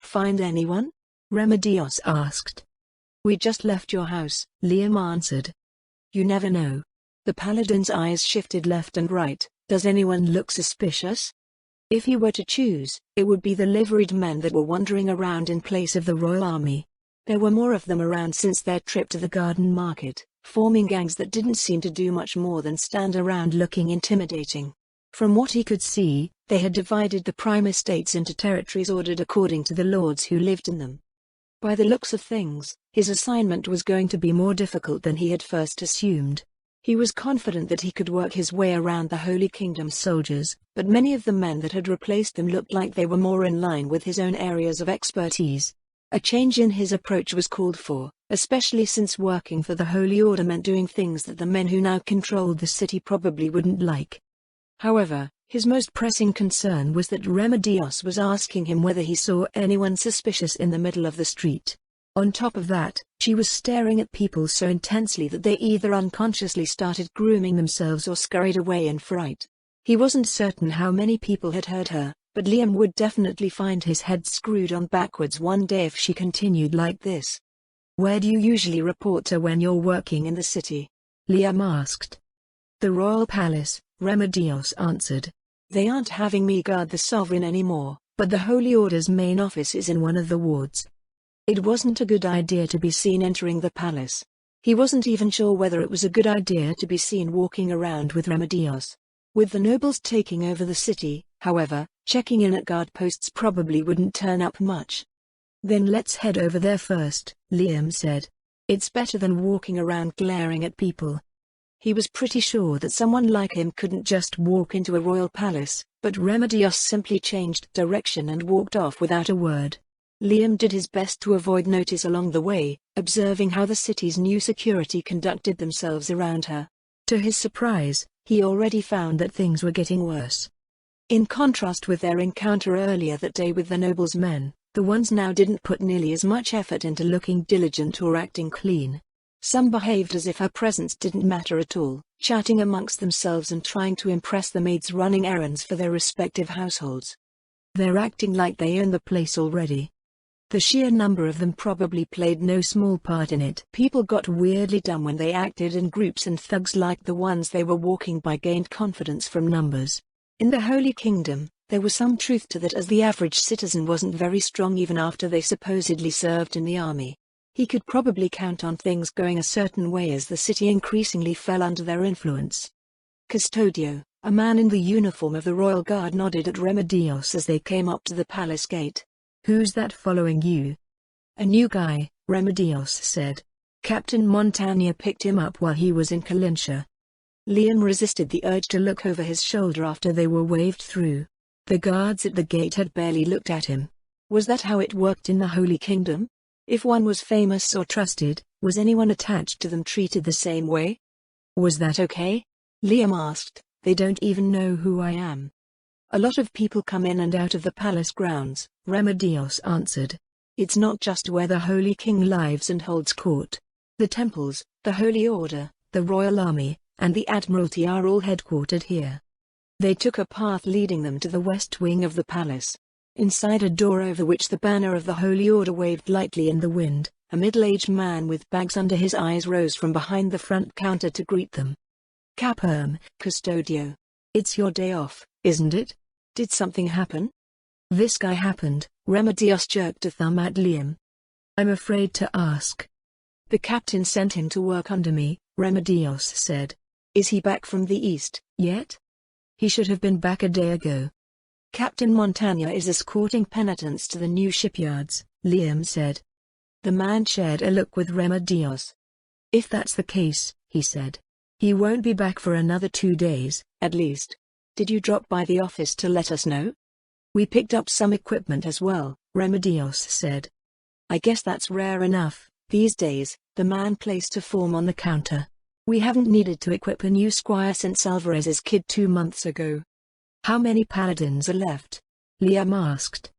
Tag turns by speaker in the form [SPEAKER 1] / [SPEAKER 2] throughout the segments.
[SPEAKER 1] Find anyone? Remedios asked. We just left your house, Liam answered. You never know. The paladin's eyes shifted left and right. Does anyone look suspicious? If you were to choose, it would be the liveried men that were wandering around in place of the royal army. There were more of them around since their trip to the garden market, forming gangs that didn't seem to do much more than stand around looking intimidating. From what he could see, they had divided the prime estates into territories ordered according to the lords who lived in them. By the looks of things, his assignment was going to be more difficult than he had first assumed. He was confident that he could work his way around the Holy Kingdom's soldiers, but many of the men that had replaced them looked like they were more in line with his own areas of expertise. A change in his approach was called for, especially since working for the Holy Order meant doing things that the men who now controlled the city probably wouldn't like. However, his most pressing concern was that Remedios was asking him whether he saw anyone suspicious in the middle of the street. On top of that, she was staring at people so intensely that they either unconsciously started grooming themselves or scurried away in fright. He wasn't certain how many people had heard her, but Liam would definitely find his head screwed on backwards one day if she continued like this. Where do you usually report to when you're working in the city? Liam asked. The royal palace, Remedios answered. They aren't having me guard the sovereign anymore, but the Holy Order's main office is in one of the wards. It wasn't a good idea to be seen entering the palace. He wasn't even sure whether it was a good idea to be seen walking around with Remedios. With the nobles taking over the city, however, checking in at guard posts probably wouldn't turn up much. Then let's head over there first, Liam said. It's better than walking around glaring at people. He was pretty sure that someone like him couldn't just walk into a royal palace, but Remedios simply changed direction and walked off without a word. Liam did his best to avoid notice along the way, observing how the city's new security conducted themselves around her. To his surprise, he already found that things were getting worse. In contrast with their encounter earlier that day with the nobles' men, the ones now didn't put nearly as much effort into looking diligent or acting clean. Some behaved as if her presence didn't matter at all, chatting amongst themselves and trying to impress the maids running errands for their respective households. They're acting like they own the place already. The sheer number of them probably played no small part in it. People got weirdly dumb when they acted in groups, and thugs like the ones they were walking by gained confidence from numbers. In the Holy Kingdom, there was some truth to that, as the average citizen wasn't very strong even after they supposedly served in the army. He could probably count on things going a certain way as the city increasingly fell under their influence. Custodio, a man in the uniform of the Royal Guard, nodded at Remedios as they came up to the palace gate. Who's that following you? A new guy, Remedios said. Captain Montagna picked him up while he was in Kalinshire. Liam resisted the urge to look over his shoulder after they were waved through. The guards at the gate had barely looked at him. Was that how it worked in the Holy Kingdom? If one was famous or trusted, was anyone attached to them treated the same way? Was that okay? Liam asked. They don't even know who I am. A lot of people come in and out of the palace grounds, Remedios answered. It's not just where the Holy King lives and holds court. The temples, the Holy Order, the Royal Army, and the Admiralty are all headquartered here. They took a path leading them to the west wing of the palace. Inside a door over which the banner of the Holy Order waved lightly in the wind, a middle-aged man with bags under his eyes rose from behind the front counter to greet them. Capern, Custodio. It's your day off, isn't it? Did something happen? This guy happened, Remedios jerked a thumb at Liam. I'm afraid to ask. The captain sent him to work under me, Remedios said. Is he back from the east, yet? He should have been back a day ago. Captain Montagna is escorting penitents to the new shipyards, Liam said. The man shared a look with Remedios. If that's the case, he said, he won't be back for another 2 days, at least. Did you drop by the office to let us know? We picked up some equipment as well, Remedios said. I guess that's rare enough, these days, the man placed a form on the counter. We haven't needed to equip a new squire since Alvarez's kid 2 months ago. How many paladins are left? Liam asked.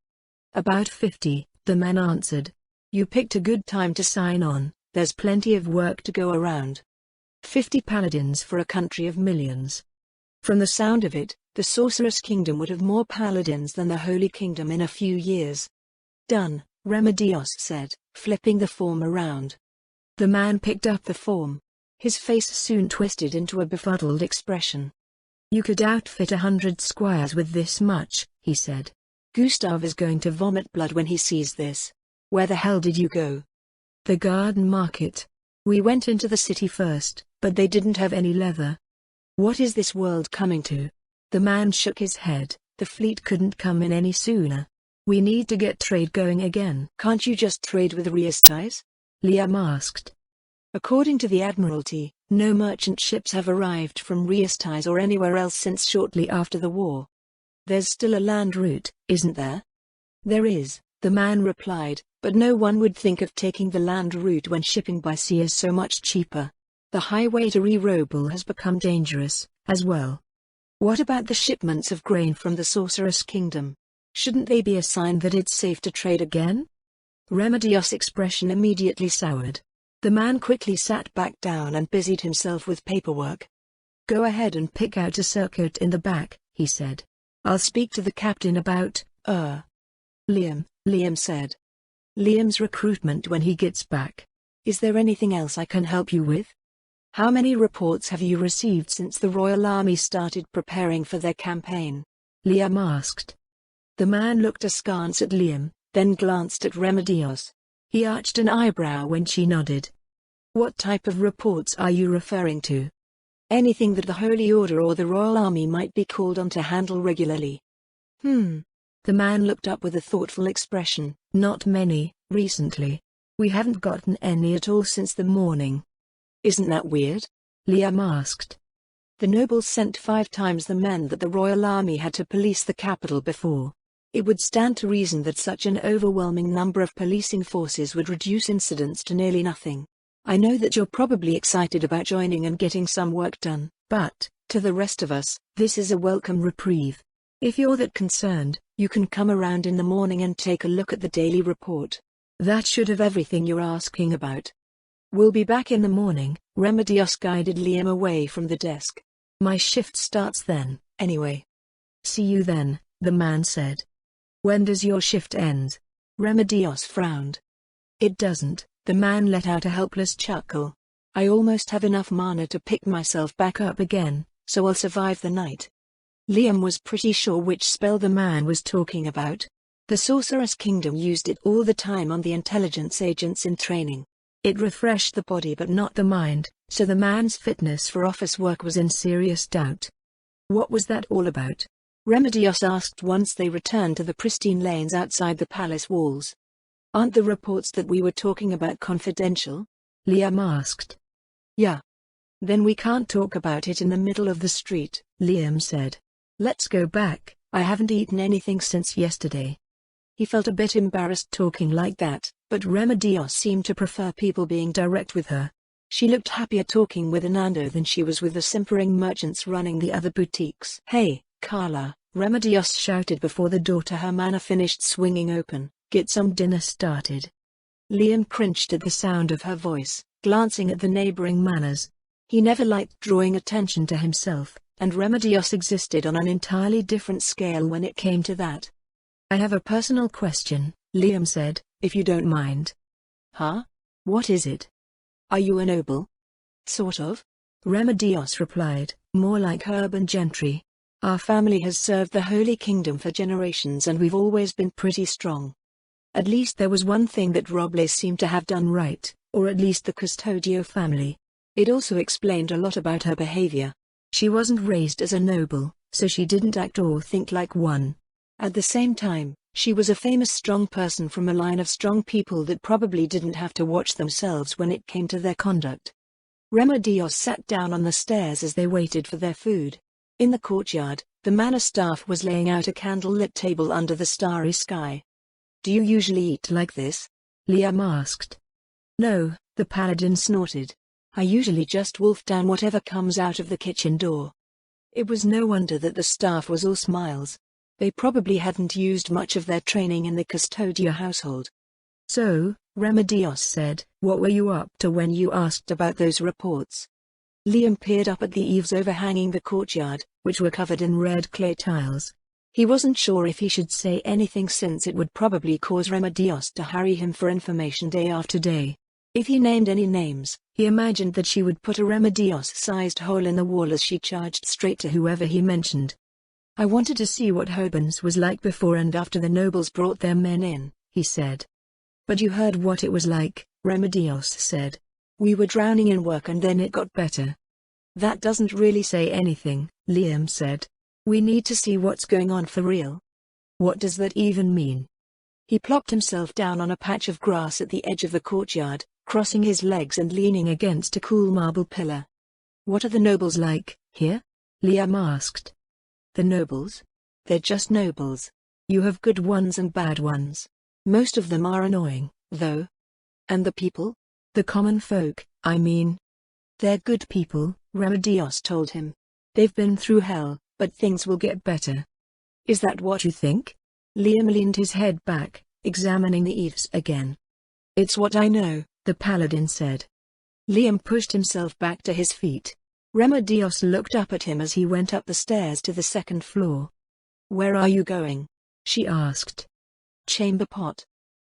[SPEAKER 1] About 50, the man answered. You picked a good time to sign on, there's plenty of work to go around. 50 paladins for a country of millions. From the sound of it, the Sorceress Kingdom would have more paladins than the Holy Kingdom in a few years. Done, Remedios said, flipping the form around. The man picked up the form. His face soon twisted into a befuddled expression. You could outfit 100 squires with this much, he said. Gustav is going to vomit blood when he sees this. Where the hell did you go? The garden market. We went into the city first, but they didn't have any leather. What is this world coming to? The man shook his head. The fleet couldn't come in any sooner. We need to get trade going again. Can't you just trade with Riestais? Liam asked. According to the Admiralty, no merchant ships have arrived from Riestais or anywhere else since shortly after the war. There's still a land route, isn't there? There is, the man replied, but no one would think of taking the land route when shipping by sea is so much cheaper. The highway to Rirobel has become dangerous, as well. What about the shipments of grain from the Sorceress Kingdom? Shouldn't they be a sign that it's safe to trade again? Remedios' expression immediately soured. The man quickly sat back down and busied himself with paperwork. Go ahead and pick out a surcoat in the back, he said. I'll speak to the captain about, Liam said. Liam's recruitment when he gets back. Is there anything else I can help you with? How many reports have you received since the Royal Army started preparing for their campaign? Liam asked. The man looked askance at Liam, then glanced at Remedios. He arched an eyebrow when she nodded. What type of reports are you referring to? Anything that the Holy Order or the Royal Army might be called on to handle regularly. The man looked up with a thoughtful expression. Not many, recently. We haven't gotten any at all since the morning. Isn't that weird? Liam asked. The nobles sent 5 times the men that the Royal Army had to police the capital before. It would stand to reason that such an overwhelming number of policing forces would reduce incidents to nearly nothing. I know that you're probably excited about joining and getting some work done, but, to the rest of us, this is a welcome reprieve. If you're that concerned, you can come around in the morning and take a look at the daily report. That should have everything you're asking about. We'll be back in the morning. Remedios guided Liam away from the desk. My shift starts then, anyway. See you then, the man said. When does your shift end? Remedios frowned. It doesn't, the man let out a helpless chuckle. I almost have enough mana to pick myself back up again, so I'll survive the night. Liam was pretty sure which spell the man was talking about. The Sorceress Kingdom used it all the time on the intelligence agents in training. It refreshed the body but not the mind, so the man's fitness for office work was in serious doubt. What was that all about? Remedios asked once they returned to the pristine lanes outside the palace walls. Aren't the reports that we were talking about confidential? Liam asked. Yeah. Then we can't talk about it in the middle of the street, Liam said. Let's go back, I haven't eaten anything since yesterday. He felt a bit embarrassed talking like that, but Remedios seemed to prefer people being direct with her. She looked happier talking with Anando than she was with the simpering merchants running the other boutiques. Hey, Carla, Remedios shouted before the door to her manor finished swinging open, get some dinner started. Liam cringed at the sound of her voice, glancing at the neighboring manors. He never liked drawing attention to himself, and Remedios existed on an entirely different scale when it came to that. I have a personal question, Liam said, if you don't mind. Huh? What is it? Are you a noble? Sort of. Remedios replied, more like urban gentry. Our family has served the Holy Kingdom for generations and we've always been pretty strong. At least there was one thing that Robles seemed to have done right, or at least the Custodio family. It also explained a lot about her behavior. She wasn't raised as a noble, so she didn't act or think like one. At the same time, she was a famous strong person from a line of strong people that probably didn't have to watch themselves when it came to their conduct. Remedios sat down on the stairs as they waited for their food. In the courtyard, the manor staff was laying out a candle-lit table under the starry sky. Do you usually eat like this? Liam asked. No, the paladin snorted. I usually just wolf down whatever comes out of the kitchen door. It was no wonder that the staff was all smiles. They probably hadn't used much of their training in the Custodia household. So, Remedios said, what were you up to when you asked about those reports? Liam peered up at the eaves overhanging the courtyard, which were covered in red clay tiles. He wasn't sure if he should say anything since it would probably cause Remedios to harry him for information day after day. If he named any names, he imagined that she would put a Remedios-sized hole in the wall as she charged straight to whoever he mentioned. I wanted to see what Hobens was like before and after the nobles brought their men in, he said. But you heard what it was like, Remedios said. We were drowning in work and then it got better. That doesn't really say anything, Liam said. We need to see what's going on for real. What does that even mean? He plopped himself down on a patch of grass at the edge of the courtyard, crossing his legs and leaning against a cool marble pillar. What are the nobles like, here? Liam asked. The nobles? They're just nobles. You have good ones and bad ones. Most of them are annoying, though. And the people? The common folk, I mean. They're good people, Remedios told him. They've been through hell, but things will get better. Is that what you think? Liam leaned his head back, examining the eaves again. It's what I know, the paladin said. Liam pushed himself back to his feet. Remedios looked up at him as he went up the stairs to the second floor. Where are you going? She asked. Chamber pot.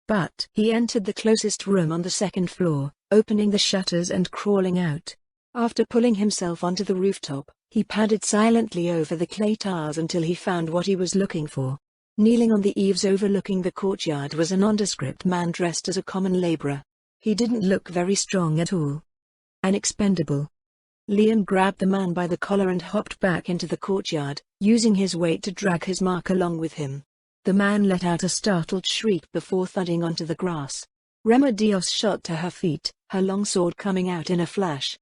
[SPEAKER 1] But he entered the closest room on the second floor, opening the shutters and crawling out. After pulling himself onto the rooftop, he padded silently over the clay tiles until he found what he was looking for. Kneeling on the eaves overlooking the courtyard was a nondescript man dressed as a common laborer. He didn't look very strong at all. An expendable. Liam grabbed the man by the collar and hopped back into the courtyard, using his weight to drag his mark along with him. The man let out a startled shriek before thudding onto the grass. Remedios shot to her feet, her long sword coming out in a flash.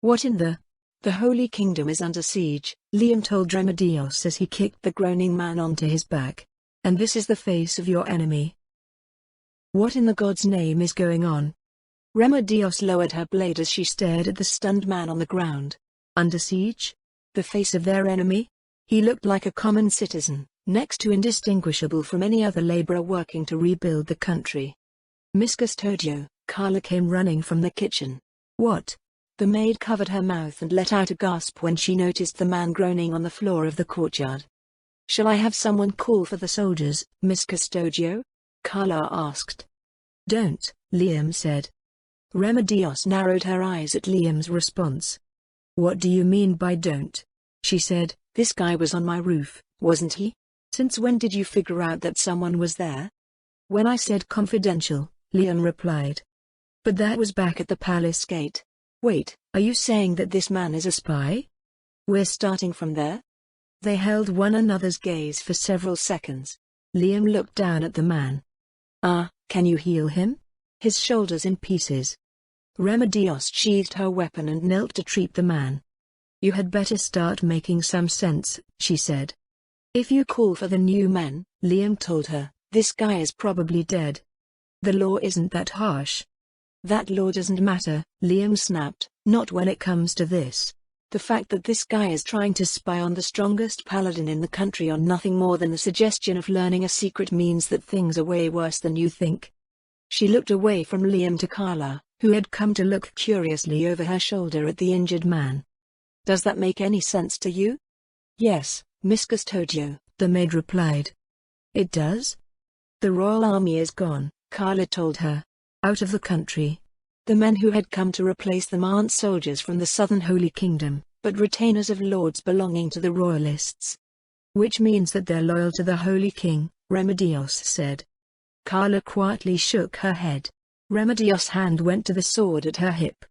[SPEAKER 1] What in the... The Holy Kingdom is under siege, Liam told Remedios as he kicked the groaning man onto his back. And this is the face of your enemy. What in the God's name is going on? Remedios lowered her blade as she stared at the stunned man on the ground. Under siege? The face of their enemy? He looked like a common citizen, next to indistinguishable from any other laborer working to rebuild the country. Miss Custodio, Carla came running from the kitchen. What? The maid covered her mouth and let out a gasp when she noticed the man groaning on the floor of the courtyard. Shall I have someone call for the soldiers, Miss Custodio? Carla asked. Don't, Liam said. Remedios narrowed her eyes at Liam's response. What do you mean by don't? She said, this guy was on my roof, wasn't he? Since when did you figure out that someone was there? When I said confidential, Liam replied. But that was back at the palace gate. Wait, are you saying that this man is a spy? We're starting from there? They held one another's gaze for several seconds. Liam looked down at the man. Can you heal him? His shoulders in pieces. Remedios sheathed her weapon and knelt to treat the man. You had better start making some sense, she said. If you call for the new men, Liam told her, this guy is probably dead. The law isn't that harsh. That law doesn't matter, Liam snapped, not when it comes to this. The fact that this guy is trying to spy on the strongest paladin in the country on nothing more than the suggestion of learning a secret means that things are way worse than you think. She looked away from Liam to Carla, who had come to look curiously over her shoulder at the injured man. Does that make any sense to you? Yes, Miss Custodio, the maid replied. It does? The royal army is gone, Carla told her. Out of the country. The men who had come to replace them aren't soldiers from the southern Holy Kingdom, but retainers of lords belonging to the royalists. Which means that they're loyal to the Holy King, Remedios said. Carla quietly shook her head. Remedios' hand went to the sword at her hip.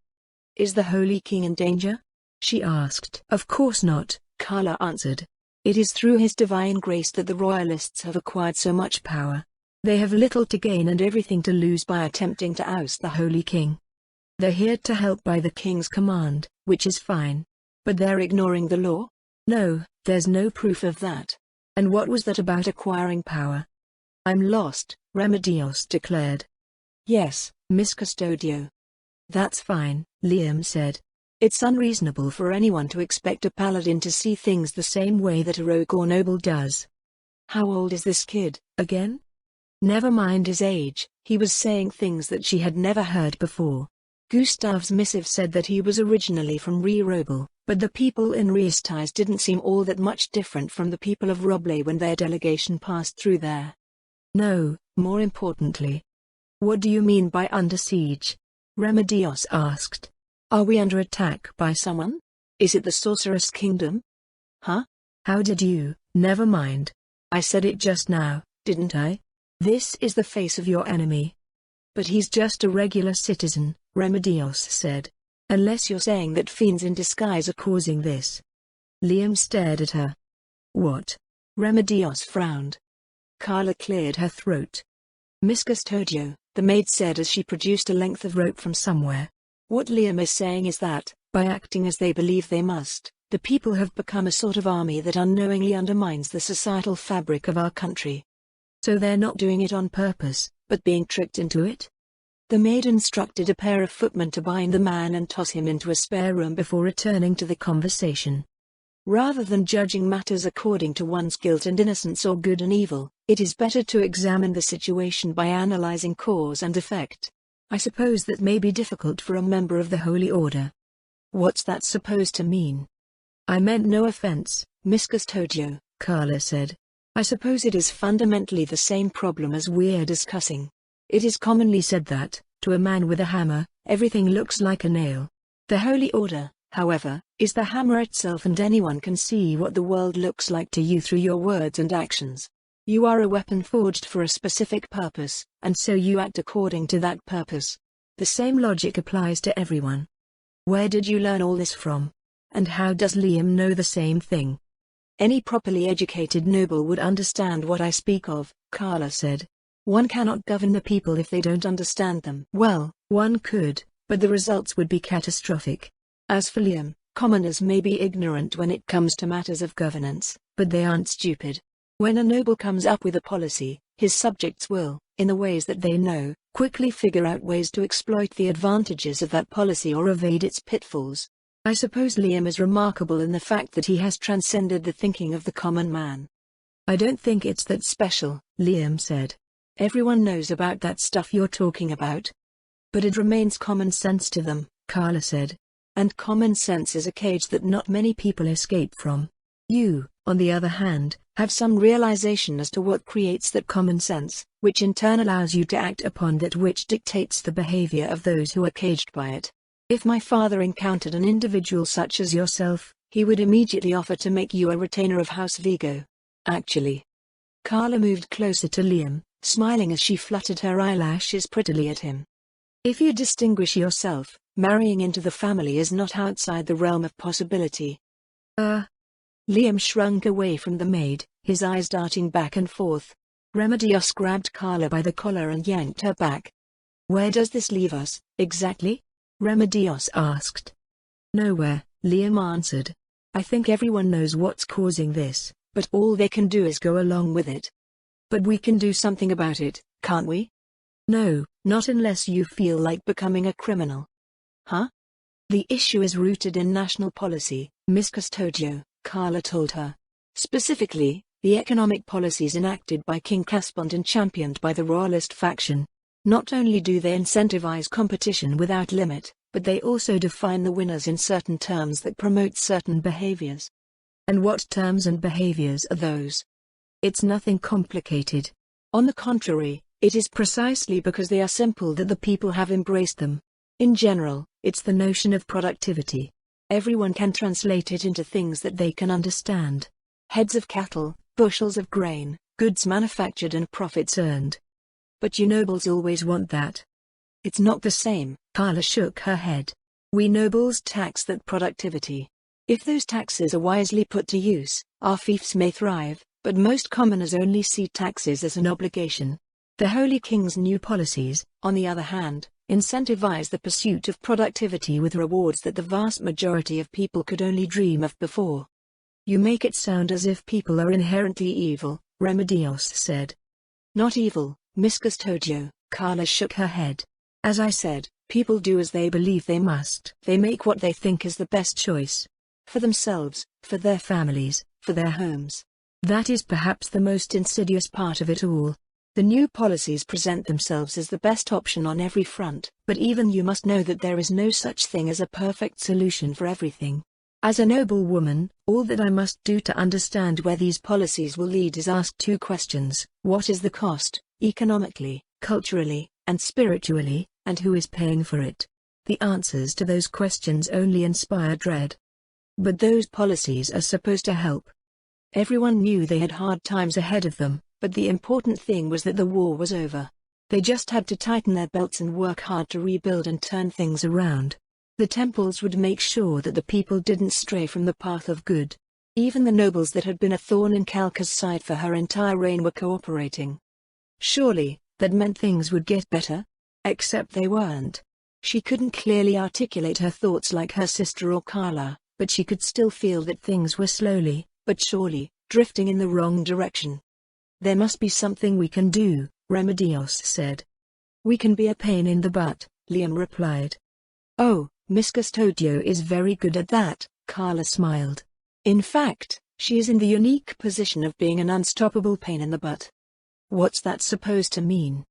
[SPEAKER 1] Is the Holy King in danger? She asked. Of course not, Carla answered. It is through his divine grace that the royalists have acquired so much power. They have little to gain and everything to lose by attempting to oust the Holy King. They're here to help by the King's command, which is fine. But they're ignoring the law? No, there's no proof of that. And what was that about acquiring power? I'm lost, Remedios declared. Yes, Miss Custodio. That's fine, Liam said. It's unreasonable for anyone to expect a paladin to see things the same way that a rogue or noble does. How old is this kid, again? Never mind his age, he was saying things that she had never heard before. Gustav's missive said that he was originally from Re-Robel, but the people in Reestais didn't seem all that much different from the people of Roble when their delegation passed through there. No, more importantly. What do you mean by under siege? Remedios asked. Are we under attack by someone? Is it the Sorceress Kingdom? Huh? How did you? Never mind. I said it just now, didn't I? This is the face of your enemy. But he's just a regular citizen, Remedios said. Unless you're saying that fiends in disguise are causing this. Liam stared at her. What? Remedios frowned. Carla cleared her throat. Miss Custodio, the maid said as she produced a length of rope from somewhere. What Liam is saying is that, by acting as they believe they must, the people have become a sort of army that unknowingly undermines the societal fabric of our country. So they're not doing it on purpose, but being tricked into it? The maid instructed a pair of footmen to bind the man and toss him into a spare room before returning to the conversation. Rather than judging matters according to one's guilt and innocence or good and evil, it is better to examine the situation by analyzing cause and effect. I suppose that may be difficult for a member of the Holy Order. What's that supposed to mean? I meant no offense, Miss Custodio, Carla said. I suppose it is fundamentally the same problem as we're discussing. It is commonly said that, to a man with a hammer, everything looks like a nail. The Holy Order, however, is the hammer itself, and anyone can see what the world looks like to you through your words and actions. You are a weapon forged for a specific purpose, and so you act according to that purpose. The same logic applies to everyone. Where did you learn all this from? And how does Liam know the same thing? Any properly educated noble would understand what I speak of, Carla said. One cannot govern the people if they don't understand them. Well, one could, but the results would be catastrophic. As for Liam, commoners may be ignorant when it comes to matters of governance, but they aren't stupid. When a noble comes up with a policy, his subjects will, in the ways that they know, quickly figure out ways to exploit the advantages of that policy or evade its pitfalls. I suppose Liam is remarkable in the fact that he has transcended the thinking of the common man. I don't think it's that special, Liam said. Everyone knows about that stuff you're talking about. But it remains common sense to them, Carla said. And common sense is a cage that not many people escape from. You, on the other hand, have some realization as to what creates that common sense, which in turn allows you to act upon that which dictates the behavior of those who are caged by it. If my father encountered an individual such as yourself, he would immediately offer to make you a retainer of House Vigo. Actually. Carla moved closer to Liam, smiling as she fluttered her eyelashes prettily at him. If you distinguish yourself, marrying into the family is not outside the realm of possibility. Liam shrunk away from the maid, his eyes darting back and forth. Remedios grabbed Carla by the collar and yanked her back. Where does this leave us, exactly? Remedios asked. Nowhere, Liam answered. I think everyone knows what's causing this, but all they can do is go along with it. But we can do something about it, can't we? No, not unless you feel like becoming a criminal. Huh? The issue is rooted in national policy, Miss Custodio, Carla told her. Specifically, the economic policies enacted by King Caspond and championed by the Royalist faction. Not only do they incentivize competition without limit, but they also define the winners in certain terms that promote certain behaviors. And what terms and behaviors are those? It's nothing complicated. On the contrary, it is precisely because they are simple that the people have embraced them. In general, it's the notion of productivity. Everyone can translate it into things that they can understand. Heads of cattle, bushels of grain, goods manufactured and profits earned. But you nobles always want that. It's not the same, Carla shook her head. We nobles tax that productivity. If those taxes are wisely put to use, our fiefs may thrive, but most commoners only see taxes as an obligation. The Holy King's new policies, on the other hand, incentivize the pursuit of productivity with rewards that the vast majority of people could only dream of before. You make it sound as if people are inherently evil, Remedios said. Not evil, Miss Custodio, Carla shook her head. As I said, people do as they believe they must. They make what they think is the best choice. For themselves, for their families, for their homes. That is perhaps the most insidious part of it all. The new policies present themselves as the best option on every front, but even you must know that there is no such thing as a perfect solution for everything. As a noble woman, all that I must do to understand where these policies will lead is ask two questions: what is the cost, economically, culturally, and spiritually, and who is paying for it? The answers to those questions only inspire dread. But those policies are supposed to help. Everyone knew they had hard times ahead of them, but the important thing was that the war was over. They just had to tighten their belts and work hard to rebuild and turn things around. The temples would make sure that the people didn't stray from the path of good. Even the nobles that had been a thorn in Kalka's side for her entire reign were cooperating. Surely, that meant things would get better? Except they weren't. She couldn't clearly articulate her thoughts like her sister or Carla, but she could still feel that things were slowly, but surely, drifting in the wrong direction. There must be something we can do, Remedios said. We can be a pain in the butt, Liam replied. Oh, Miss Custodio is very good at that, Carla smiled. In fact, she is in the unique position of being an unstoppable pain in the butt. What's that supposed to mean?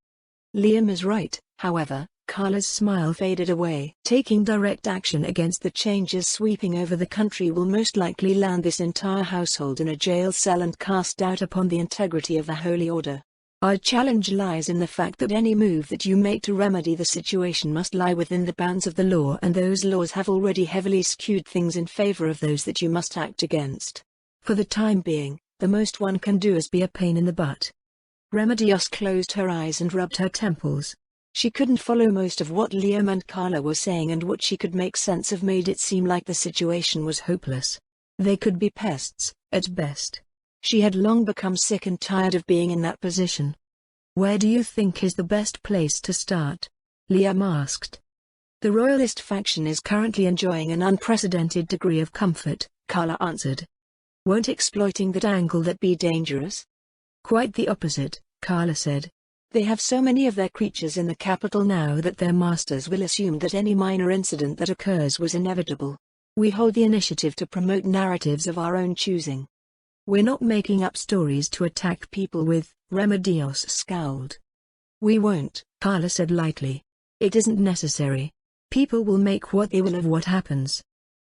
[SPEAKER 1] Liam is right, however. Carla's smile faded away. Taking direct action against the changes sweeping over the country will most likely land this entire household in a jail cell and cast doubt upon the integrity of the Holy Order. Our challenge lies in the fact that any move that you make to remedy the situation must lie within the bounds of the law, and those laws have already heavily skewed things in favor of those that you must act against. For the time being, the most one can do is be a pain in the butt. Remedios closed her eyes and rubbed her temples. She couldn't follow most of what Liam and Carla were saying, and what she could make sense of made it seem like the situation was hopeless. They could be pests, at best. She had long become sick and tired of being in that position. Where do you think is the best place to start? Liam asked. The Royalist faction is currently enjoying an unprecedented degree of comfort, Carla answered. Won't exploiting that angle be dangerous? Quite the opposite, Carla said. They have so many of their creatures in the capital now that their masters will assume that any minor incident that occurs was inevitable. We hold the initiative to promote narratives of our own choosing. We're not making up stories to attack people with, Remedios scowled. We won't, Carla said lightly. It isn't necessary. People will make what they will of what happens.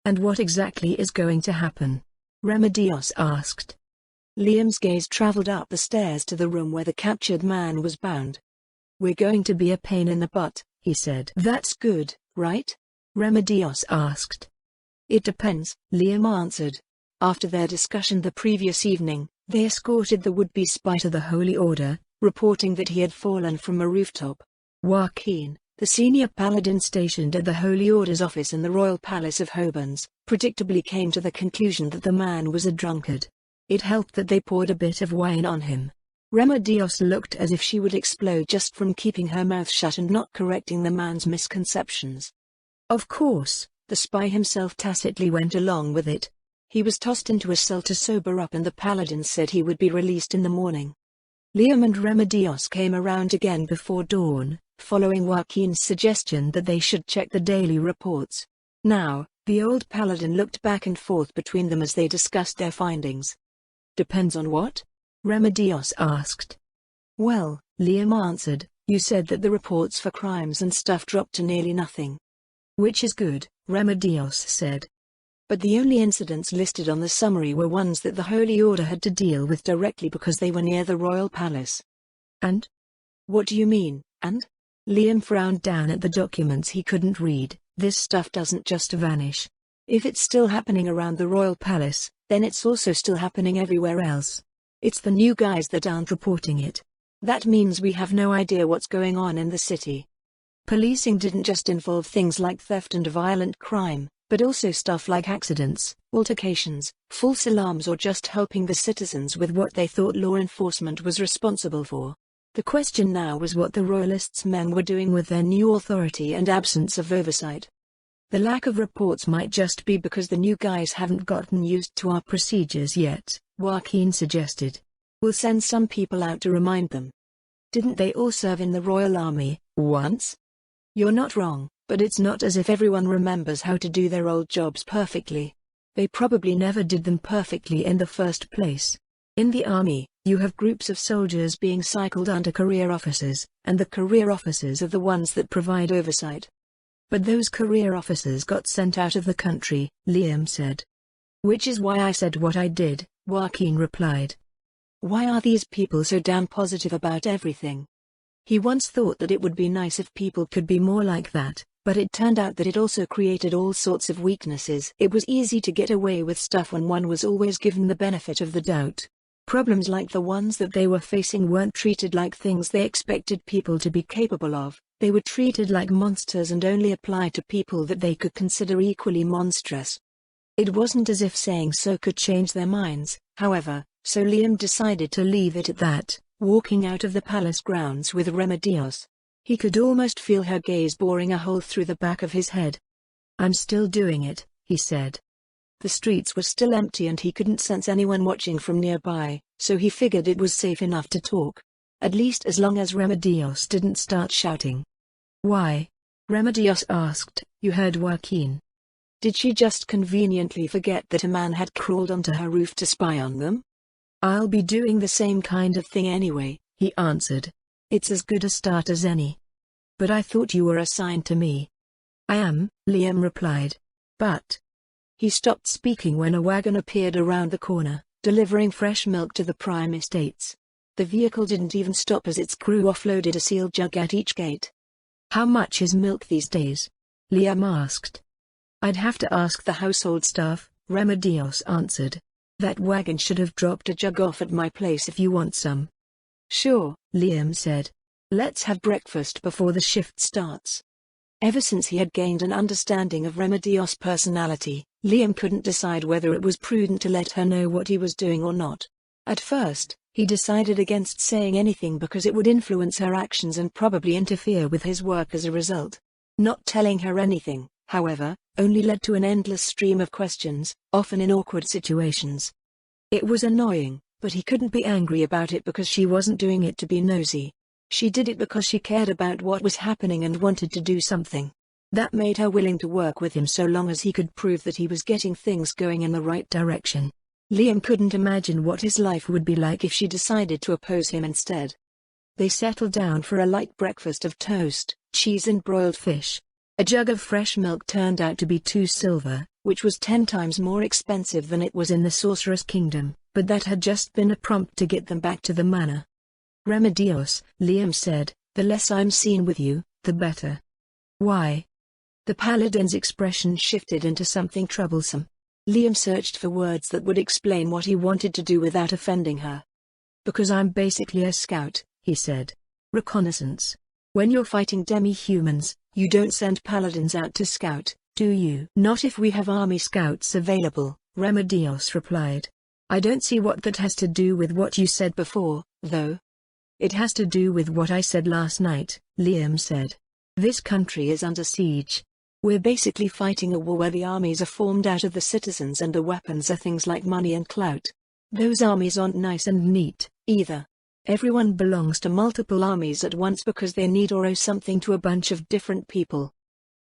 [SPEAKER 1] And what exactly is going to happen? Remedios asked. Liam's gaze traveled up the stairs to the room where the captured man was bound. We're going to be a pain in the butt, he said. That's good, right? Remedios asked. It depends, Liam answered. After their discussion the previous evening, they escorted the would-be spy to the Holy Order, reporting that he had fallen from a rooftop. Joaquin, the senior paladin stationed at the Holy Order's office in the Royal Palace of Hobans, predictably came to the conclusion that the man was a drunkard. It helped that they poured a bit of wine on him. Remedios looked as if she would explode just from keeping her mouth shut and not correcting the man's misconceptions. Of course, the spy himself tacitly went along with it. He was tossed into a cell to sober up, and the paladin said he would be released in the morning. Liam and Remedios came around again before dawn, following Joaquin's suggestion that they should check the daily reports. Now, the old paladin looked back and forth between them as they discussed their findings. Depends on what? Remedios asked. Well, Liam answered, you said that the reports for crimes and stuff dropped to nearly nothing. Which is good, Remedios said. But the only incidents listed on the summary were ones that the Holy Order had to deal with directly because they were near the royal palace. And? What do you mean, and? Liam frowned down at the documents he couldn't read. This stuff doesn't just vanish. If it's still happening around the royal palace, then it's also still happening everywhere else. It's the new guys that aren't reporting it. That means we have no idea what's going on in the city. Policing didn't just involve things like theft and violent crime, but also stuff like accidents, altercations, false alarms, or just helping the citizens with what they thought law enforcement was responsible for. The question now was what the Royalists' men were doing with their new authority and absence of oversight. The lack of reports might just be because the new guys haven't gotten used to our procedures yet, Joaquin suggested. We'll send some people out to remind them. Didn't they all serve in the Royal Army, once? You're not wrong, but it's not as if everyone remembers how to do their old jobs perfectly. They probably never did them perfectly in the first place. In the army, you have groups of soldiers being cycled under career officers, and the career officers are the ones that provide oversight. But those career officers got sent out of the country, Liam said. Which is why I said what I did, Joaquin replied. Why are these people so damn positive about everything? He once thought that it would be nice if people could be more like that, but it turned out that it also created all sorts of weaknesses. It was easy to get away with stuff when one was always given the benefit of the doubt. Problems like the ones that they were facing weren't treated like things they expected people to be capable of, they were treated like monsters and only applied to people that they could consider equally monstrous. It wasn't as if saying so could change their minds, however, so Liam decided to leave it at that, walking out of the palace grounds with Remedios. He could almost feel her gaze boring a hole through the back of his head. I'm still doing it, he said. The streets were still empty and he couldn't sense anyone watching from nearby, so he figured it was safe enough to talk. At least as long as Remedios didn't start shouting. Why? Remedios asked. You heard Joaquin. Did she just conveniently forget that a man had crawled onto her roof to spy on them? I'll be doing the same kind of thing anyway, he answered. It's as good a start as any. But I thought you were assigned to me. I am, Liam replied. But... He stopped speaking when a wagon appeared around the corner, delivering fresh milk to the prime estates. The vehicle didn't even stop as its crew offloaded a sealed jug at each gate. How much is milk these days? Liam asked. I'd have to ask the household staff, Remedios answered. That wagon should have dropped a jug off at my place if you want some. Sure, Liam said. Let's have breakfast before the shift starts. Ever since he had gained an understanding of Remedios' personality, Liam couldn't decide whether it was prudent to let her know what he was doing or not. At first, he decided against saying anything because it would influence her actions and probably interfere with his work as a result. Not telling her anything, however, only led to an endless stream of questions, often in awkward situations. It was annoying, but he couldn't be angry about it because she wasn't doing it to be nosy. She did it because she cared about what was happening and wanted to do something. That made her willing to work with him so long as he could prove that he was getting things going in the right direction. Liam couldn't imagine what his life would be like if she decided to oppose him instead. They settled down for a light breakfast of toast, cheese and broiled fish. A jug of fresh milk turned out to be 2 silver, which was 10 times more expensive than it was in the Sorceress Kingdom, but that had just been a prompt to get them back to the manor. Remedios, Liam said, the less I'm seen with you, the better. Why? The paladin's expression shifted into something troublesome. Liam searched for words that would explain what he wanted to do without offending her. Because I'm basically a scout, he said. Reconnaissance. When you're fighting demi-humans, you don't send paladins out to scout, do you? Not if we have army scouts available, Remedios replied. I don't see what that has to do with what you said before, though. It has to do with what I said last night, Liam said. This country is under siege. We're basically fighting a war where the armies are formed out of the citizens and the weapons are things like money and clout. Those armies aren't nice and neat, either. Everyone belongs to multiple armies at once because they need or owe something to a bunch of different people.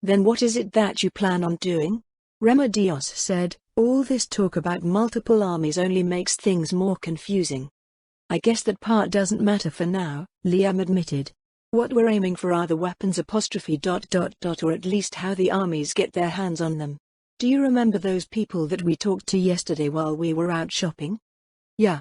[SPEAKER 1] Then what is it that you plan on doing? Remedios said, all this talk about multiple armies only makes things more confusing. I guess that part doesn't matter for now, Liam admitted. What we're aiming for are the weapons or at least how the armies get their hands on them. Do you remember those people that we talked to yesterday while we were out shopping? Yeah.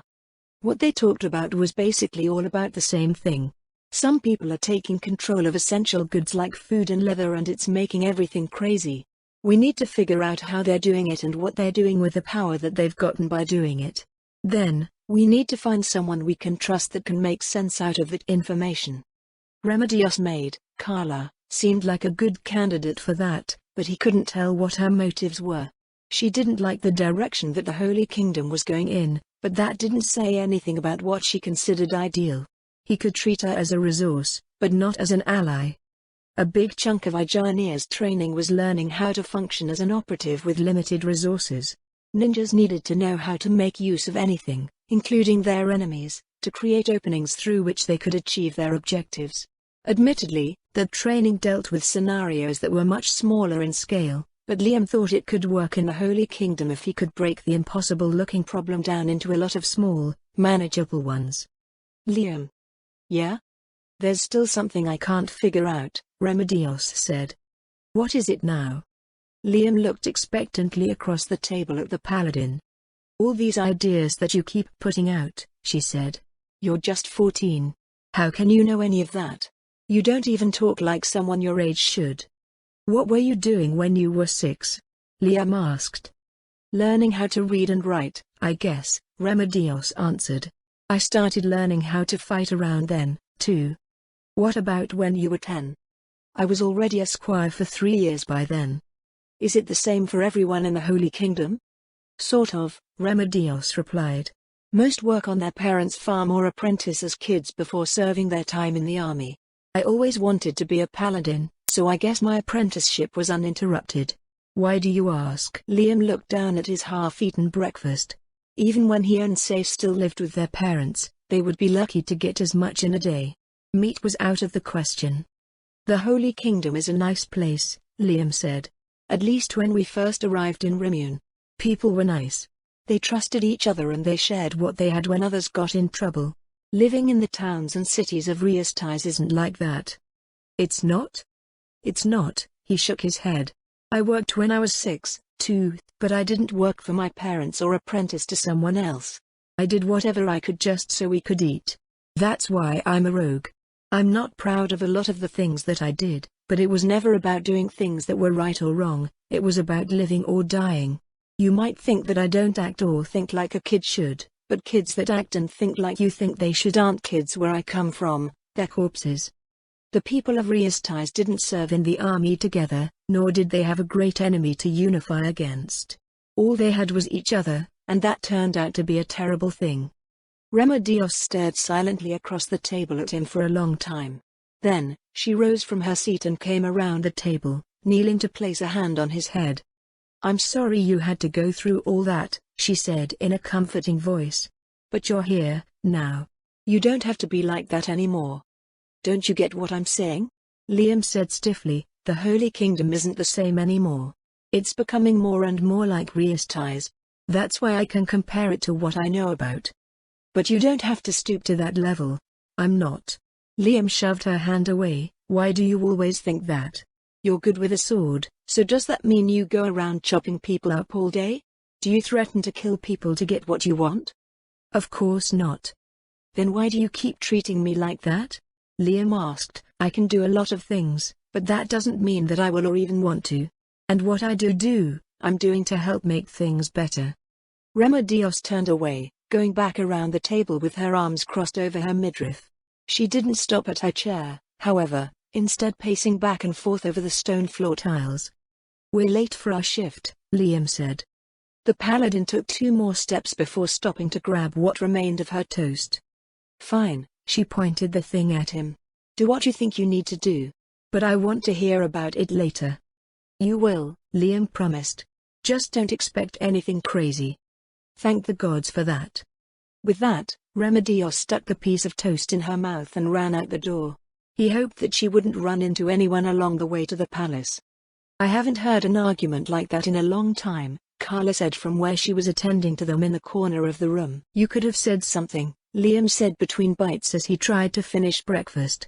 [SPEAKER 1] What they talked about was basically all about the same thing. Some people are taking control of essential goods like food and leather and it's making everything crazy. We need to figure out how they're doing it and what they're doing with the power that they've gotten by doing it. Then, we need to find someone we can trust that can make sense out of that information. Remedios' maid, Carla, seemed like a good candidate for that, but he couldn't tell what her motives were. She didn't like the direction that the Holy Kingdom was going in, but that didn't say anything about what she considered ideal. He could treat her as a resource, but not as an ally. A big chunk of Ijarnir's training was learning how to function as an operative with limited resources. Ninjas needed to know how to make use of anything, including their enemies, to create openings through which they could achieve their objectives. Admittedly, the training dealt with scenarios that were much smaller in scale, but Liam thought it could work in the Holy Kingdom if he could break the impossible-looking problem down into a lot of small, manageable ones.
[SPEAKER 2] Liam. Yeah?
[SPEAKER 1] There's still something I can't figure out, Remedios said.
[SPEAKER 2] What is it now?
[SPEAKER 1] Liam looked expectantly across the table at the paladin.
[SPEAKER 2] All these ideas that you keep putting out, she said.
[SPEAKER 1] You're just 14.
[SPEAKER 2] How can you know any of that?
[SPEAKER 1] You don't even talk like someone your age should.
[SPEAKER 2] What were you doing when you were 6? Liam asked.
[SPEAKER 1] Learning how to read and write,
[SPEAKER 2] I guess, Remedios answered. I started learning how to fight around then, too.
[SPEAKER 1] What about when you were 10?
[SPEAKER 2] I was already a squire for 3 years by then.
[SPEAKER 1] Is it the same for everyone in the Holy Kingdom?
[SPEAKER 2] Sort of, Remedios replied.
[SPEAKER 1] Most work on their parents' farm or apprentice as kids before serving their time in the army.
[SPEAKER 2] I always wanted to be a paladin, so I guess my apprenticeship was uninterrupted. Why do you ask?
[SPEAKER 1] Liam looked down at his half-eaten breakfast. Even when he and Saif still lived with their parents, they would be lucky to get as much in a day.
[SPEAKER 2] Meat was out of the question.
[SPEAKER 1] The Holy Kingdom is a nice place, Liam said. At least when we first arrived in Rimmune.
[SPEAKER 2] People were nice.
[SPEAKER 1] They trusted each other and they shared what they had when others got in trouble. Living in the towns and cities of Riestais isn't like that.
[SPEAKER 2] It's not?
[SPEAKER 1] It's not, he shook his head. I worked when I was 6, too, but I didn't work for my parents or apprentice to someone else. I did whatever I could just so we could eat. That's why I'm a rogue. I'm not proud of a lot of the things that I did, but it was never about doing things that were right or wrong, it was about living or dying. You might think that I don't act or think like a kid should, but kids that act and think like you think they should aren't kids where I come from, they're corpses. The people of Riestais didn't serve in the army together, nor did they have a great enemy to unify against. All they had was each other, and that turned out to be a terrible thing. Remedios stared silently across the table at him for a long time. Then, she rose from her seat and came around the table, kneeling to place a hand on his head.
[SPEAKER 2] I'm sorry you had to go through all that, she said in a comforting voice. But you're here, now.
[SPEAKER 1] You don't have to be like that anymore. Don't you get what I'm saying?
[SPEAKER 2] Liam said stiffly, the Holy Kingdom isn't the same anymore.
[SPEAKER 1] It's becoming more and more like Riestais.
[SPEAKER 2] That's why I can compare it to what I know about.
[SPEAKER 1] But you don't have to stoop to that level.
[SPEAKER 2] I'm not. Liam shoved her hand away. Why do you always think that?
[SPEAKER 1] You're good with a sword, so does that mean you go around chopping people up all day? Do you threaten to kill people to get what you want?
[SPEAKER 2] Of course not.
[SPEAKER 1] Then why do you keep treating me like that?
[SPEAKER 2] Liam asked. I can do a lot of things, but that doesn't mean that I will or even want to. And what I do, I'm doing to help make things better.
[SPEAKER 1] Remedios turned away, going back around the table with her arms crossed over her midriff. She didn't stop at her chair, however, instead pacing back and forth over the stone floor tiles.
[SPEAKER 2] We're late for our shift, Liam said.
[SPEAKER 1] The paladin took 2 more steps before stopping to grab what remained of her toast. Fine, she pointed the thing at him. Do what you think you need to do. But I want to hear about it later.
[SPEAKER 2] You will, Liam promised. Just don't expect anything crazy.
[SPEAKER 1] Thank the gods for that. With that, Remedios stuck the piece of toast in her mouth and ran out the door. He hoped that she wouldn't run into anyone along the way to the palace. I haven't heard an argument like that in a long time, Carla said from where she was attending to them in the corner of the room. You could have said something, Liam said between bites as he tried to finish breakfast.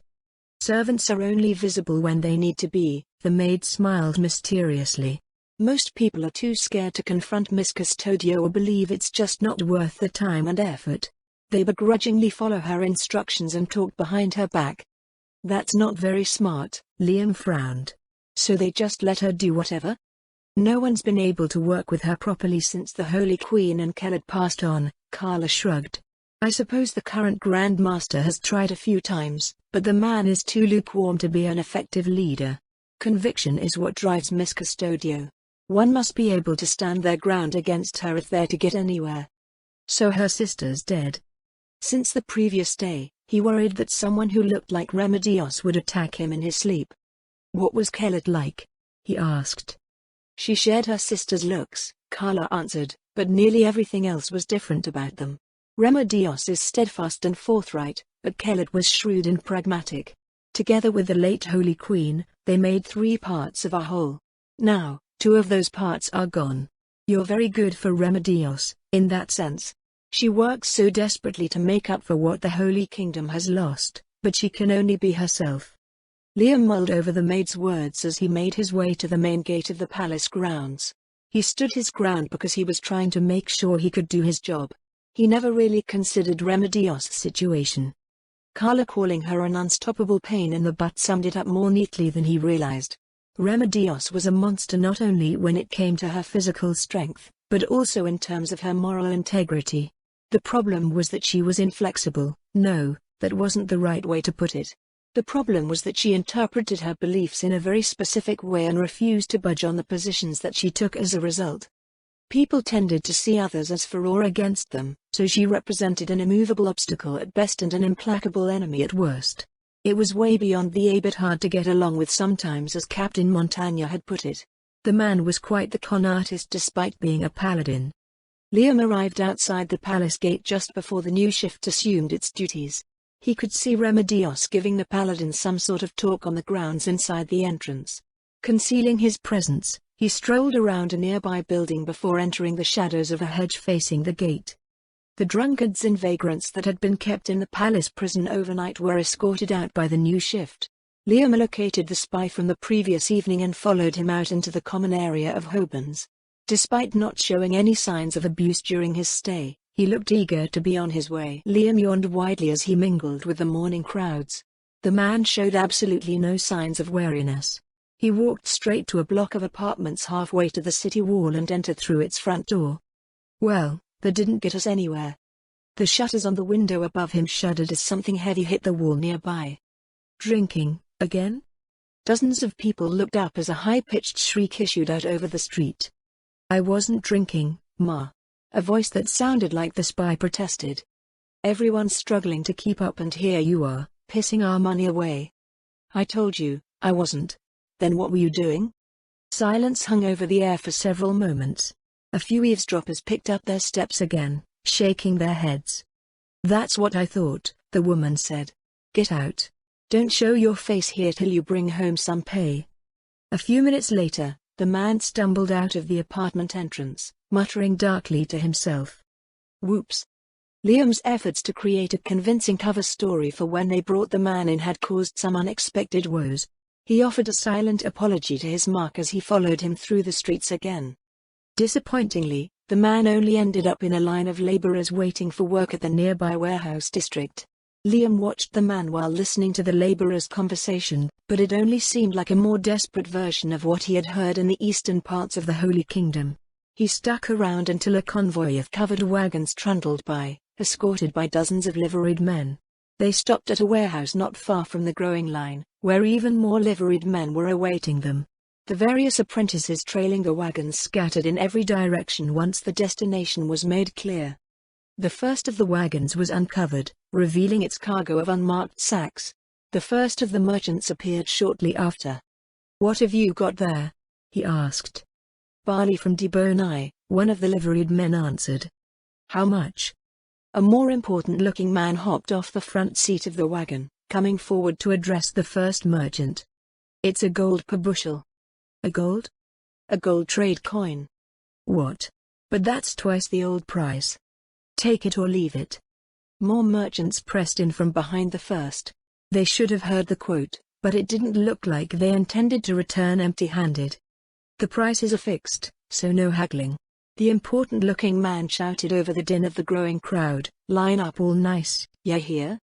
[SPEAKER 1] Servants are only visible when they need to be, the maid smiled mysteriously. Most people are too scared to confront Miss Custodio or believe it's just not worth the time and effort. They begrudgingly follow her instructions and talk behind her back. That's not very smart, Liam frowned. So they just let her do whatever? No one's been able to work with her properly since the Holy Queen and Kellid passed on, Carla shrugged. I suppose the current Grand Master has tried a few times, but the man is too lukewarm to be an effective leader. Conviction is what drives Miss Custodio. One must be able to stand their ground against her if they're to get anywhere. So her sister's dead. Since the previous day, he worried that someone who looked like Remedios would attack him in his sleep. What was Kellid like? He asked. She shared her sister's looks, Carla answered, but nearly everything else was different about them. Remedios is steadfast and forthright, but Kellid was shrewd and pragmatic. Together with the late Holy Queen, they made 3 parts of a whole. Now, 2 of those parts are gone. You're very good for Remedios, in that sense. She works so desperately to make up for what the Holy Kingdom has lost, but she can only be herself. Liam mulled over the maid's words as he made his way to the main gate of the palace grounds. He stood his ground because he was trying to make sure he could do his job. He never really considered Remedios' situation. Carla calling her an unstoppable pain in the butt summed it up more neatly than he realized. Remedios was a monster not only when it came to her physical strength, but also in terms of her moral integrity. The problem was that she was inflexible. No, that wasn't the right way to put it. The problem was that she interpreted her beliefs in a very specific way and refused to budge on the positions that she took as a result. People tended to see others as for or against them, so she represented an immovable obstacle at best and an implacable enemy at worst. It was way beyond the a bit hard to get along with sometimes, as Captain Montagna had put it. The man was quite the con artist despite being a paladin. Liam arrived outside the palace gate just before the new shift assumed its duties. He could see Remedios giving the paladin some sort of talk on the grounds inside the entrance. Concealing his presence, he strolled around a nearby building before entering the shadows of a hedge facing the gate. The drunkards and vagrants that had been kept in the palace prison overnight were escorted out by the new shift. Liam located the spy from the previous evening and followed him out into the common area of Hobans. Despite not showing any signs of abuse during his stay, he looked eager to be on his way. Liam yawned widely as he mingled with the morning crowds. The man showed absolutely no signs of wariness. He walked straight to a block of apartments halfway to the city wall and entered through its front door. Well, that didn't get us anywhere. The shutters on the window above him shuddered as something heavy hit the wall nearby. Drinking, again? Dozens of people looked up as a high-pitched shriek issued out over the street. I wasn't drinking, Ma. A voice that sounded like the spy protested. Everyone's struggling to keep up and here you are, pissing our money away. I told you, I wasn't. Then what were you doing? Silence hung over the air for several moments. A few eavesdroppers picked up their steps again, shaking their heads. That's what I thought, the woman said. Get out. Don't show your face here till you bring home some pay. A few minutes later, the man stumbled out of the apartment entrance, muttering darkly to himself. Whoops. Liam's efforts to create a convincing cover story for when they brought the man in had caused some unexpected woes. He offered a silent apology to his mark as he followed him through the streets again. Disappointingly, the man only ended up in a line of laborers waiting for work at the nearby warehouse district. Liam watched the man while listening to the laborers' conversation, but it only seemed like a more desperate version of what he had heard in the eastern parts of the Holy Kingdom. He stuck around until a convoy of covered wagons trundled by, escorted by dozens of liveried men. They stopped at a warehouse not far from the growing line, where even more liveried men were awaiting them. The various apprentices trailing the wagons scattered in every direction once the destination was made clear. The first of the wagons was uncovered, revealing its cargo of unmarked sacks. The first of the merchants appeared shortly after. What have you got there? He asked. Barley from Debonai, one of the liveried men answered. How much? A more important-looking man hopped off the front seat of the wagon, coming forward to address the first merchant. It's a gold per bushel. A gold? A gold trade coin. What? But that's twice the old price. Take it or leave it. More merchants pressed in from behind the first. They should have heard the quote, but it didn't look like they intended to return empty-handed. The prices are fixed, so no haggling. The important-looking man shouted over the din of the growing crowd, line up all nice, ya hear?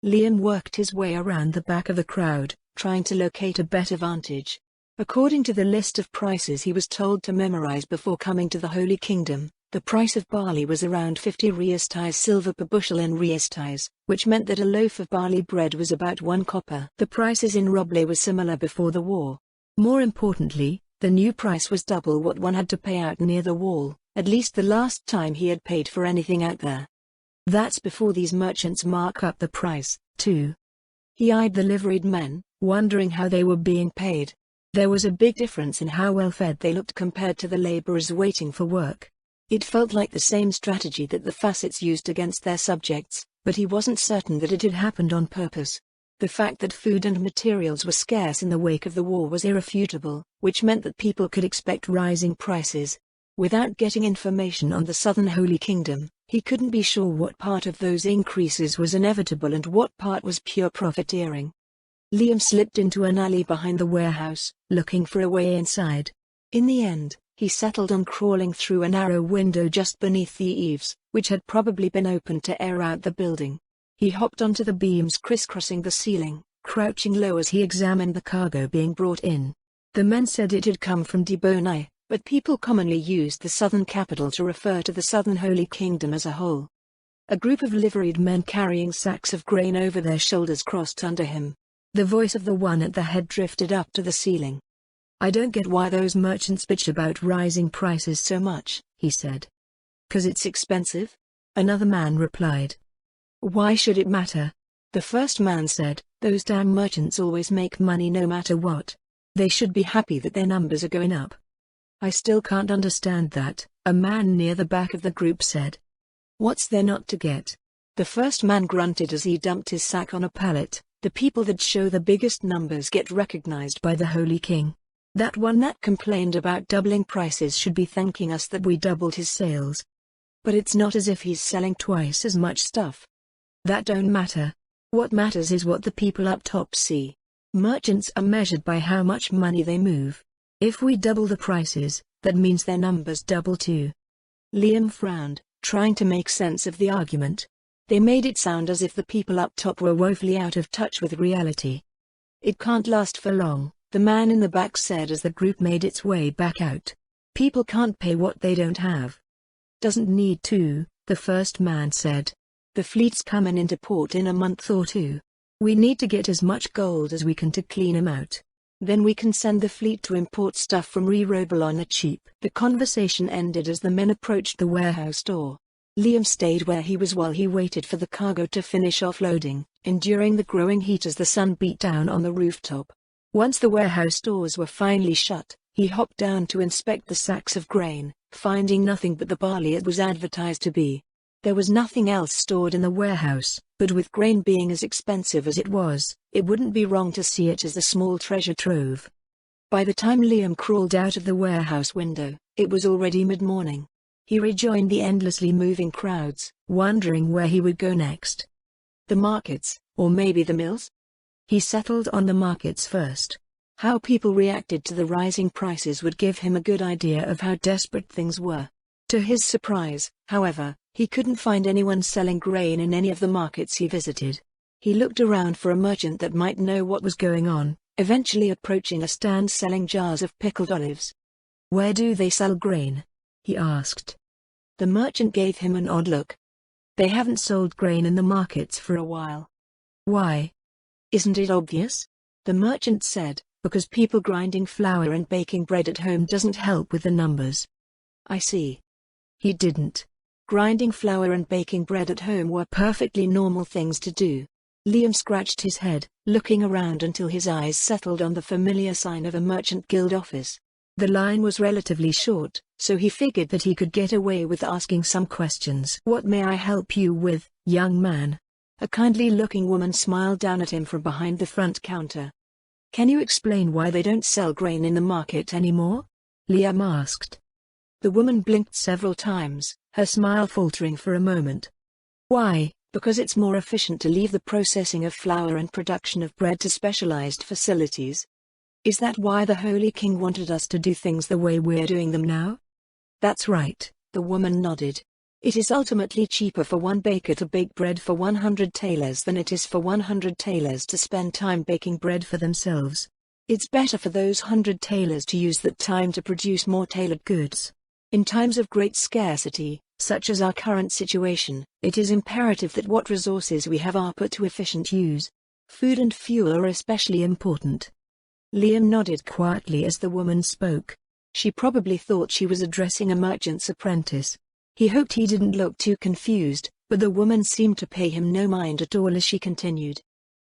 [SPEAKER 1] Liam worked his way around the back of the crowd, trying to locate a better vantage. According to the list of prices he was told to memorize before coming to the Holy Kingdom, the price of barley was around 50 riastais silver per bushel in riastais, which meant that a loaf of barley bread was about 1 copper. The prices in Roble were similar before the war. More importantly, the new price was double what one had to pay out near the wall, at least the last time he had paid for anything out there. That's before these merchants mark up the price, too. He eyed the liveried men, wondering how they were being paid. There was a big difference in how well fed they looked compared to the laborers waiting for work. It felt like the same strategy that the facets used against their subjects, but he wasn't certain that it had happened on purpose. The fact that food and materials were scarce in the wake of the war was irrefutable, which meant that people could expect rising prices. Without getting information on the Southern Holy Kingdom, he couldn't be sure what part of those increases was inevitable and what part was pure profiteering. Liam slipped into an alley behind the warehouse, looking for a way inside. In the end, he settled on crawling through a narrow window just beneath the eaves, which had probably been opened to air out the building. He hopped onto the beams crisscrossing the ceiling, crouching low as he examined the cargo being brought in. The men said it had come from Debonai, but people commonly used the southern capital to refer to the Southern Holy Kingdom as a whole. A group of liveried men carrying sacks of grain over their shoulders crossed under him. The voice of the one at the head drifted up to the ceiling. "I don't get why those merchants bitch about rising prices so much," he said. "'Cause it's expensive?" another man replied. "Why should it matter?" The first man said, "Those damn merchants always make money no matter what. They should be happy that their numbers are going up." "I still can't understand that," a man near the back of the group said. "What's there not to get?" The first man grunted as he dumped his sack on a pallet. "The people that show the biggest numbers get recognized by the Holy King. That one that complained about doubling prices should be thanking us that we doubled his sales. But it's not as if he's selling twice as much stuff. That don't matter. What matters is what the people up top see. Merchants are measured by how much money they move. If we double the prices, that means their numbers double too." Liam frowned, trying to make sense of the argument. They made it sound as if the people up top were woefully out of touch with reality. "It can't last for long," the man in the back said as the group made its way back out. "People can't pay what they don't have." "Doesn't need to," the first man said. "The fleet's coming into port in a month or two. We need to get as much gold as we can to clean 'em out. Then we can send the fleet to import stuff from Robel on the cheap." The conversation ended as the men approached the warehouse door. Liam stayed where he was while he waited for the cargo to finish offloading, enduring the growing heat as the sun beat down on the rooftop. Once the warehouse doors were finally shut, he hopped down to inspect the sacks of grain, finding nothing but the barley it was advertised to be. There was nothing else stored in the warehouse, but with grain being as expensive as it was, it wouldn't be wrong to see it as a small treasure trove. By the time Liam crawled out of the warehouse window, it was already mid-morning. He rejoined the endlessly moving crowds, wondering where he would go next. The markets, or maybe the mills? He settled on the markets first. How people reacted to the rising prices would give him a good idea of how desperate things were. To his surprise, however, he couldn't find anyone selling grain in any of the markets he visited. He looked around for a merchant that might know what was going on, eventually approaching a stand selling jars of pickled olives. "Where do they sell grain?" he asked. The merchant gave him an odd look. "They haven't sold grain in the markets for a while." "Why?" "Isn't it obvious?" the merchant said, "because people grinding flour and baking bread at home doesn't help with the numbers." "I see." He didn't. Grinding flour and baking bread at home were perfectly normal things to do. Liam scratched his head, looking around until his eyes settled on the familiar sign of a merchant guild office. The line was relatively short, so he figured that he could get away with asking some questions. "What may I help you with, young man?" A kindly-looking woman smiled down at him from behind the front counter. "Can you explain why they don't sell grain in the market anymore?" Liam asked. The woman blinked several times, her smile faltering for a moment. "Why? Because it's more efficient to leave the processing of flour and production of bread to specialized facilities." "Is that why the Holy King wanted us to do things the way we're doing them now?" "That's right," the woman nodded. "It is ultimately cheaper for one baker to bake bread for 100 tailors than it is for 100 tailors to spend time baking bread for themselves. It's better for those 100 tailors to use that time to produce more tailored goods. In times of great scarcity, such as our current situation, it is imperative that what resources we have are put to efficient use. Food and fuel are especially important." Liam nodded quietly as the woman spoke. She probably thought she was addressing a merchant's apprentice. He hoped he didn't look too confused, but the woman seemed to pay him no mind at all as she continued.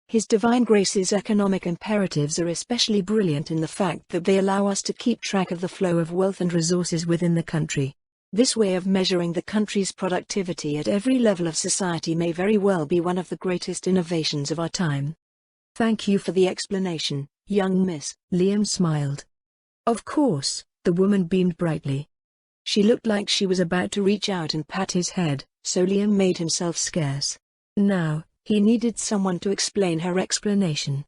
[SPEAKER 1] "His Divine Grace's economic imperatives are especially brilliant in the fact that they allow us to keep track of the flow of wealth and resources within the country. This way of measuring the country's productivity at every level of society may very well be one of the greatest innovations of our time." Thank you for the explanation, young miss.
[SPEAKER 2] Liam smiled. Of course, the woman beamed brightly. She looked like she was about to reach out and pat his head, so Liam made himself scarce. Now, he needed someone to explain her explanation.